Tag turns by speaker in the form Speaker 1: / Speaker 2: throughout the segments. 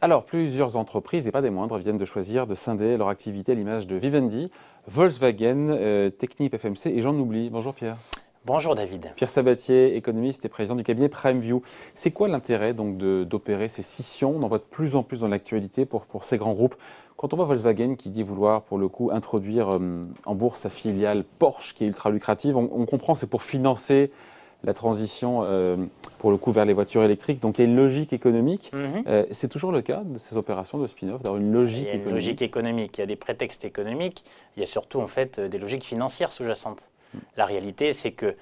Speaker 1: Alors, plusieurs entreprises, et pas des moindres, viennent de choisir de scinder leur activité à l'image de Vivendi, Volkswagen, Technip FMC et j'en oublie. Bonjour Pierre.
Speaker 2: Bonjour David.
Speaker 1: Pierre Sabatier, économiste et président du cabinet PrimeView. C'est quoi l'intérêt donc d'opérer ces scissions? On en voit de plus en plus dans l'actualité pour ces grands groupes. Quand on voit Volkswagen qui dit vouloir pour le coup introduire en bourse sa filiale Porsche qui est ultra lucrative, on comprend que c'est pour financer la transition pour le coup vers les voitures électriques. Donc il y a une logique économique. C'est toujours le cas de ces opérations de spin-off, d'avoir une logique économique.
Speaker 2: Il y a une logique économique, il y a des prétextes économiques, il y a surtout en fait des logiques financières sous-jacentes. La réalité, c'est que,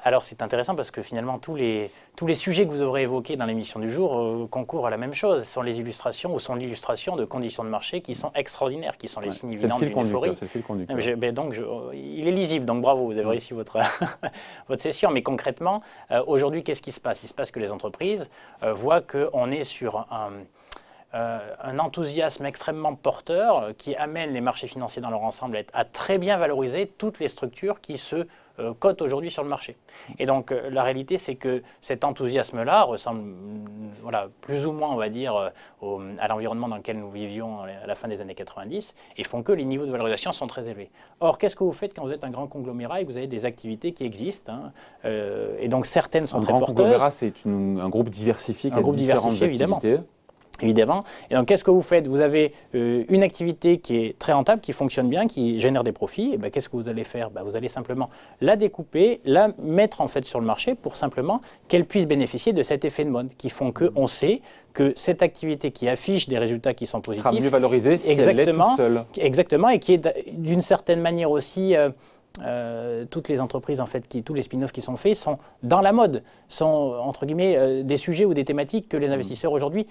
Speaker 2: alors c'est intéressant parce que finalement tous les sujets que vous aurez évoqués dans l'émission du jour concourent à la même chose. Ce sont les illustrations ou sont l'illustration de conditions de marché qui sont extraordinaires, qui sont les signes évidents d'une euphorie.
Speaker 1: C'est le fil conducteur.
Speaker 2: Il est lisible, donc bravo, vous avez réussi votre session. Mais concrètement, aujourd'hui, qu'est-ce qui se passe? Il se passe que les entreprises voient qu'on est sur un enthousiasme extrêmement porteur qui amène les marchés financiers dans leur ensemble à très bien valoriser toutes les structures qui se cotent aujourd'hui sur le marché. Et donc la réalité, c'est que cet enthousiasme-là ressemble plus ou moins, on va dire, à l'environnement dans lequel nous vivions à la fin des années 90 et font que les niveaux de valorisation sont très élevés. Or, qu'est-ce que vous faites quand vous êtes un grand conglomérat et que vous avez des activités qui existent et donc certaines sont très porteuses.
Speaker 1: Un grand conglomérat, c'est un groupe diversifié qui a différentes activités.
Speaker 2: Évidemment. Et donc, qu'est-ce que vous faites? Vous avez une activité qui est très rentable, qui fonctionne bien, qui génère des profits. Et qu'est-ce que vous allez faire? Vous allez simplement la découper, la mettre en fait sur le marché pour simplement qu'elle puisse bénéficier de cet effet de mode qui font qu'on sait que cette activité qui affiche des résultats qui sont positifs
Speaker 1: sera mieux valorisée si elle est toute seule.
Speaker 2: Exactement, et qui est d'une certaine manière aussi... toutes les entreprises, en fait, tous les spin-offs qui sont faits sont dans la mode, sont entre guillemets des sujets ou des thématiques que les investisseurs aujourd'hui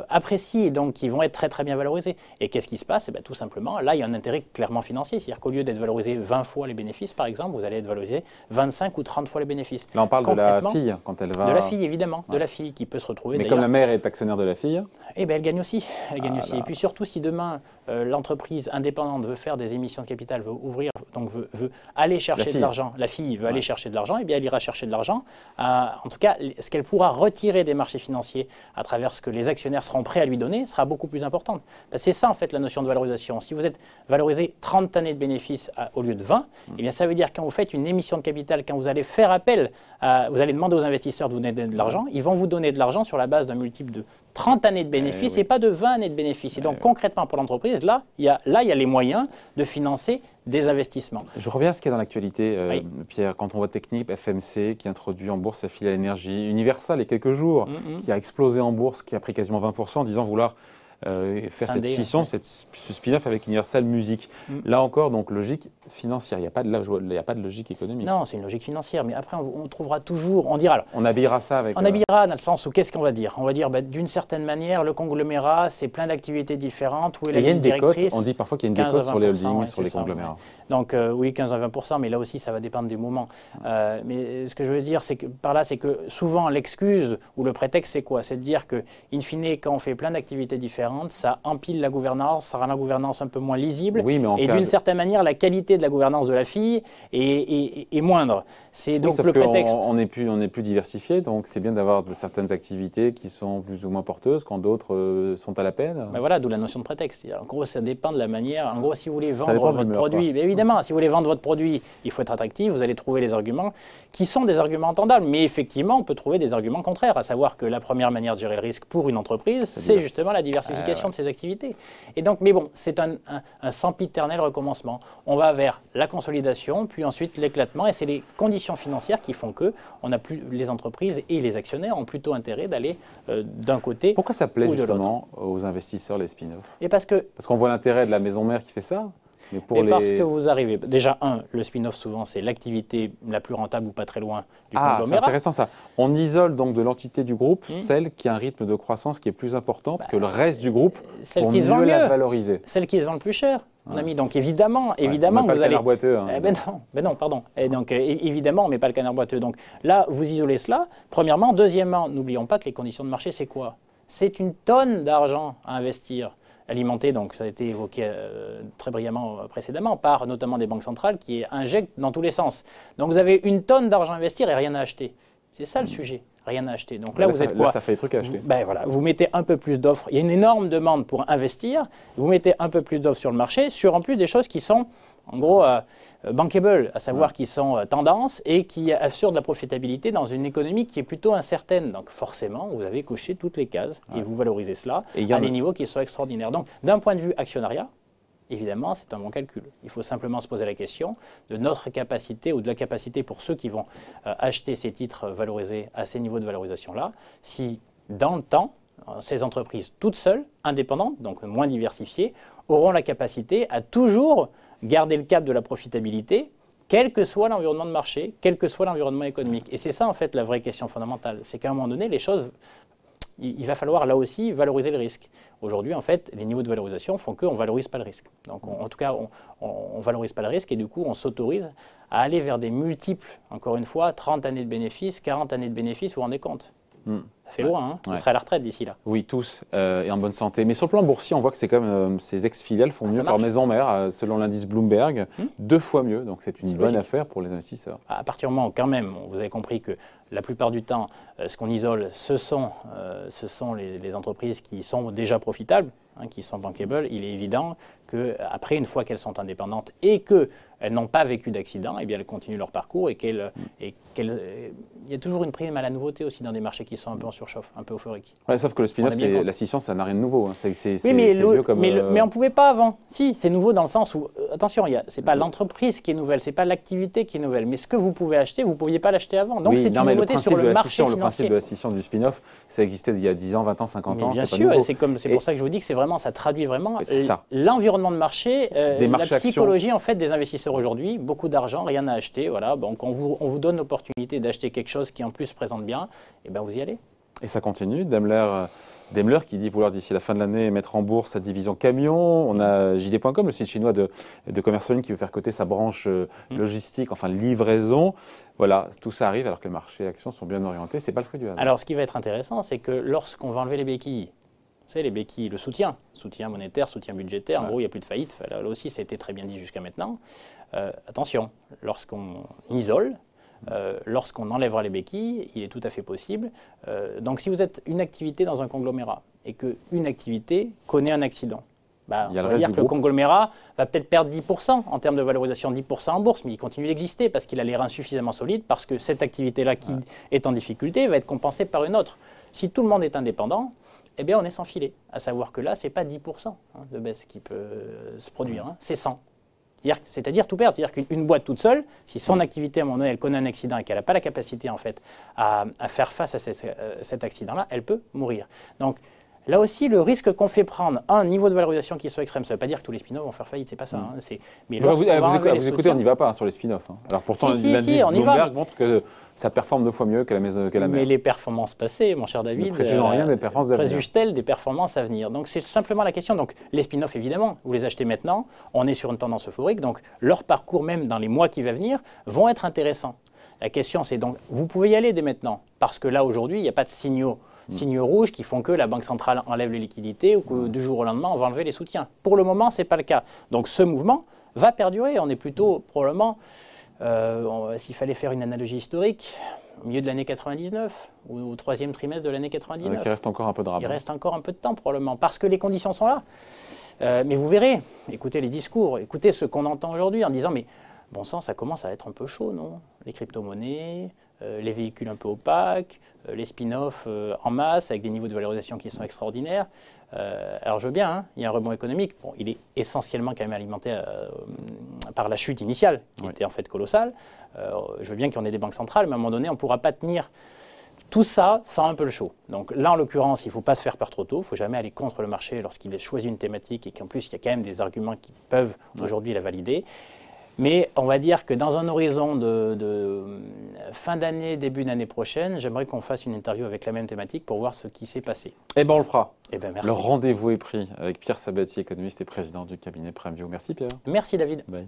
Speaker 2: apprécient et donc qui vont être très très bien valorisés. Et qu'est-ce qui se passe? Tout simplement, là il y a un intérêt clairement financier, c'est-à-dire qu'au lieu d'être valorisé 20 fois les bénéfices par exemple, vous allez être valorisé 25 ou 30 fois les bénéfices.
Speaker 1: Là on parle de la fille quand elle va...
Speaker 2: De la fille évidemment, de la fille qui peut se retrouver.
Speaker 1: Mais comme la mère est actionnaire de la fille...
Speaker 2: elle gagne aussi. Elle gagne aussi. Et puis surtout si demain l'entreprise indépendante veut faire des émissions de capital, veut ouvrir, donc veut aller chercher de l'argent, la fille veut aller chercher de l'argent, et bien elle ira chercher de l'argent. En tout cas, ce qu'elle pourra retirer des marchés financiers à travers ce que les actionnaires seront prêts à lui donner sera beaucoup plus importante. C'est ça en fait la notion de valorisation. Si vous êtes valorisé 30 années de bénéfices au lieu de 20, eh bien ça veut dire quand vous faites une émission de capital, quand vous allez faire appel, vous allez demander aux investisseurs de vous donner de l'argent, ils vont vous donner de l'argent sur la base d'un multiple de 30 années de bénéfices et pas de 20 années de bénéfices. Et donc concrètement pour l'entreprise, là, il y a les moyens de financer des investissements.
Speaker 1: Je reviens à ce qu'il y a dans l'actualité, Pierre, quand on voit Technip, FMC, qui introduit en bourse sa filiale énergie, Universal, il y a quelques jours, qui a explosé en bourse, qui a pris quasiment 20% en disant vouloir faire cette scission, ce spin-off avec Universal Music. Là encore, donc logique financière, il n'y a pas de logique économique.
Speaker 2: Non, c'est une logique financière, mais après on trouvera toujours, on dira alors...
Speaker 1: On habillera ça avec...
Speaker 2: On habillera dans le sens où, qu'est-ce qu'on va dire? On va dire, d'une certaine manière, le conglomérat, c'est plein d'activités différentes. Où
Speaker 1: il y a une décote, on dit parfois qu'il y a une décote sur les holdings, sur les conglomérats.
Speaker 2: Donc oui, 15 à 20%, mais là aussi, ça va dépendre du moment. Mais ce que je veux dire, c'est que par là, c'est que souvent, l'excuse ou le prétexte, c'est quoi? C'est de dire que, in fine, quand on fait plein d'activités différentes, ça empile la gouvernance, ça rend la gouvernance un peu moins lisible, et d'une certaine manière, la qualité de la gouvernance de la fille est moindre. C'est donc le prétexte.
Speaker 1: On est plus diversifié, donc c'est bien d'avoir certaines activités qui sont plus ou moins porteuses quand d'autres sont à la peine.
Speaker 2: Voilà, d'où la notion de prétexte. En gros, ça dépend de la manière. En gros, si vous voulez vendre votre produit, évidemment, si vous voulez vendre votre produit, il faut être attractif, vous allez trouver les arguments qui sont des arguments entendables. Mais effectivement, on peut trouver des arguments contraires, à savoir que la première manière de gérer le risque pour une entreprise, c'est justement la diversification de ses activités. Et donc, mais bon, c'est un sempiternel recommencement. On va vers la consolidation, puis ensuite l'éclatement, et c'est les conditions financières qui font que les entreprises et les actionnaires ont plutôt intérêt d'aller d'un côté.
Speaker 1: Pourquoi ça plaît justement aux investisseurs les spin-offs?
Speaker 2: Parce
Speaker 1: qu'on voit l'intérêt de la maison mère qui fait ça.
Speaker 2: Parce que vous arrivez, déjà le spin-off souvent c'est l'activité la plus rentable ou pas très loin du conglomérat.
Speaker 1: C'est intéressant ça. On isole donc de l'entité du groupe celle qui a un rythme de croissance qui est plus important que le reste du groupe pour mieux la valoriser.
Speaker 2: Celle qui se vend le plus cher, mon ami. Donc évidemment
Speaker 1: on
Speaker 2: vous
Speaker 1: pas
Speaker 2: allez...
Speaker 1: le canard boiteux.
Speaker 2: Non, pardon. Et donc évidemment on met pas le canard boiteux. Donc là vous isolez cela, premièrement. Deuxièmement, n'oublions pas que les conditions de marché c'est quoi? C'est une tonne d'argent à investir. Alimenté, donc ça a été évoqué très brillamment précédemment, par notamment des banques centrales qui injectent dans tous les sens. Donc vous avez une tonne d'argent à investir et rien à acheter. C'est ça le sujet. rien à acheter. Donc là, vous êtes quoi?
Speaker 1: Là, ça fait des trucs à acheter.
Speaker 2: Ben voilà, vous mettez un peu plus d'offres. Il y a une énorme demande pour investir. Vous mettez un peu plus d'offres sur le marché, sur en plus des choses qui sont, en gros, bankable, à savoir qui sont tendance et qui assurent de la profitabilité dans une économie qui est plutôt incertaine. Donc forcément, vous avez coché toutes les cases et vous valorisez cela à des niveaux qui sont extraordinaires. Donc d'un point de vue actionnariat, évidemment, c'est un bon calcul. Il faut simplement se poser la question de notre capacité ou de la capacité pour ceux qui vont acheter ces titres valorisés à ces niveaux de valorisation-là, si dans le temps, ces entreprises toutes seules, indépendantes, donc moins diversifiées, auront la capacité à toujours garder le cap de la profitabilité, quel que soit l'environnement de marché, quel que soit l'environnement économique. Et c'est ça, en fait, la vraie question fondamentale. C'est qu'à un moment donné, les choses... Il va falloir là aussi valoriser le risque. Aujourd'hui, en fait, les niveaux de valorisation font qu'on ne valorise pas le risque. Donc, en tout cas, on ne valorise pas le risque et du coup, on s'autorise à aller vers des multiples, encore une fois, 30 années de bénéfices, 40 années de bénéfices, vous vous rendez compte? Ça fait loin, hein. Vous serez à la retraite d'ici là.
Speaker 1: Oui, tous, et en bonne santé. Mais sur le plan boursier, on voit que c'est comme ces ex-filiales font mieux que leur maison mère, selon l'indice Bloomberg, 2 fois mieux. Donc c'est une bonne affaire pour les investisseurs.
Speaker 2: À partir du moment, quand même, vous avez compris que la plupart du temps, ce qu'on isole, ce sont les entreprises qui sont déjà profitables, qui sont bankable. Il est évident qu'après, une fois qu'elles sont indépendantes et qu'elles n'ont pas vécu d'accident, eh bien, elles continuent leur parcours et il y a toujours une prime à la nouveauté aussi dans des marchés qui sont un peu en surchauffe, un peu euphoriques.
Speaker 1: Ouais, sauf que le spin-off, la scission, ça n'a rien de nouveau. Hein.
Speaker 2: Mais on ne pouvait pas avant. Si, c'est nouveau dans le sens où, attention, ce n'est pas l'entreprise qui est nouvelle, ce n'est pas l'activité qui est nouvelle, mais ce que vous pouvez acheter, vous ne pouviez pas l'acheter avant. Donc c'est une nouveauté sur le marché financier.
Speaker 1: Le principe de la scission du spin-off, ça existait il y a 10 ans, 20 ans, 50 ans.
Speaker 2: Bien sûr, c'est pour ça que je vous dis que ça traduit vraiment l'environnement de marché, la psychologie en fait, des investisseurs aujourd'hui. Beaucoup d'argent, rien à acheter. Voilà. Donc on vous donne l'opportunité d'acheter quelque chose qui en plus se présente bien, et bien vous y allez.
Speaker 1: Et ça continue. Daimler qui dit vouloir d'ici la fin de l'année mettre en bourse sa division camion. On a JD.com, le site chinois de commerce en ligne qui veut faire coter sa branche logistique, enfin livraison. Voilà, tout ça arrive alors que les marchés actions sont bien orientés. C'est pas le fruit du hasard.
Speaker 2: Alors ce qui va être intéressant, c'est que lorsqu'on va enlever les béquilles, vous savez, les béquilles, le soutien monétaire, soutien budgétaire, en gros, il n'y a plus de faillite. Là aussi, ça a été très bien dit jusqu'à maintenant. Attention, lorsqu'on isole, lorsqu'on enlèvera les béquilles, il est tout à fait possible. Donc, si vous êtes une activité dans un conglomérat et qu'une activité connaît un accident, on va dire que le conglomérat va peut-être perdre 10% en termes de valorisation, 10% en bourse, mais il continue d'exister parce qu'il a les reins suffisamment solides, parce que cette activité-là qui est en difficulté va être compensée par une autre. Si tout le monde est indépendant, eh bien, on est sans filet. À savoir que là, ce n'est pas 10% de baisse qui peut se produire, c'est 100%. C'est-à-dire tout perdre. C'est-à-dire qu'une boîte toute seule, si son activité, à un moment donné, elle connaît un accident et qu'elle n'a pas la capacité, en fait, à faire face à cet accident-là, elle peut mourir. Donc, là aussi, le risque qu'on fait prendre un niveau de valorisation qui soit extrême, ça ne veut pas dire que tous les spin-offs vont faire faillite, c'est pas ça.
Speaker 1: Mais vous écoutez, on n'y va pas sur les spin-offs. Alors pourtant, l'indice Bloomberg montre que ça performe 2 fois mieux que la mère.
Speaker 2: Mais les performances passées, mon cher David, préjugent-elles des performances à venir? Donc c'est simplement la question. Donc les spin-offs, évidemment, vous les achetez maintenant, on est sur une tendance euphorique, donc leur parcours, même dans les mois qui vont venir, vont être intéressants. La question, c'est donc, vous pouvez y aller dès maintenant, parce que là, aujourd'hui, il n'y a pas de signaux rouges qui font que la Banque centrale enlève les liquidités ou que du jour au lendemain, on va enlever les soutiens. Pour le moment, ce n'est pas le cas. Donc ce mouvement va perdurer. On est plutôt probablement, s'il fallait faire une analogie historique, au milieu de l'année 99 ou au 3e trimestre de l'année 99.
Speaker 1: Il reste encore un peu de
Speaker 2: Il reste encore un peu de temps probablement, parce que les conditions sont là. Mais vous verrez, écoutez les discours, écoutez ce qu'on entend aujourd'hui en disant mais bon sang, ça commence à être un peu chaud, non? Les crypto-monnaies, les véhicules un peu opaques, les spin-offs en masse avec des niveaux de valorisation qui sont extraordinaires. Alors je veux bien, il y a un rebond économique. Bon, il est essentiellement quand même alimenté par la chute initiale, qui était en fait colossale. Je veux bien qu'il y en ait des banques centrales, mais à un moment donné, on ne pourra pas tenir tout ça sans un peu le chaud. Donc là, en l'occurrence, il ne faut pas se faire peur trop tôt. Il ne faut jamais aller contre le marché lorsqu'il a choisi une thématique et qu'en plus, il y a quand même des arguments qui peuvent aujourd'hui la valider. Mais on va dire que dans un horizon de fin d'année, début d'année prochaine, j'aimerais qu'on fasse une interview avec la même thématique pour voir ce qui s'est passé.
Speaker 1: Eh bien, on le fera.
Speaker 2: Eh ben, merci.
Speaker 1: Le rendez-vous est pris avec Pierre Sabatier, économiste et président du cabinet PrimeView. Merci Pierre.
Speaker 2: Merci David.
Speaker 1: Bye.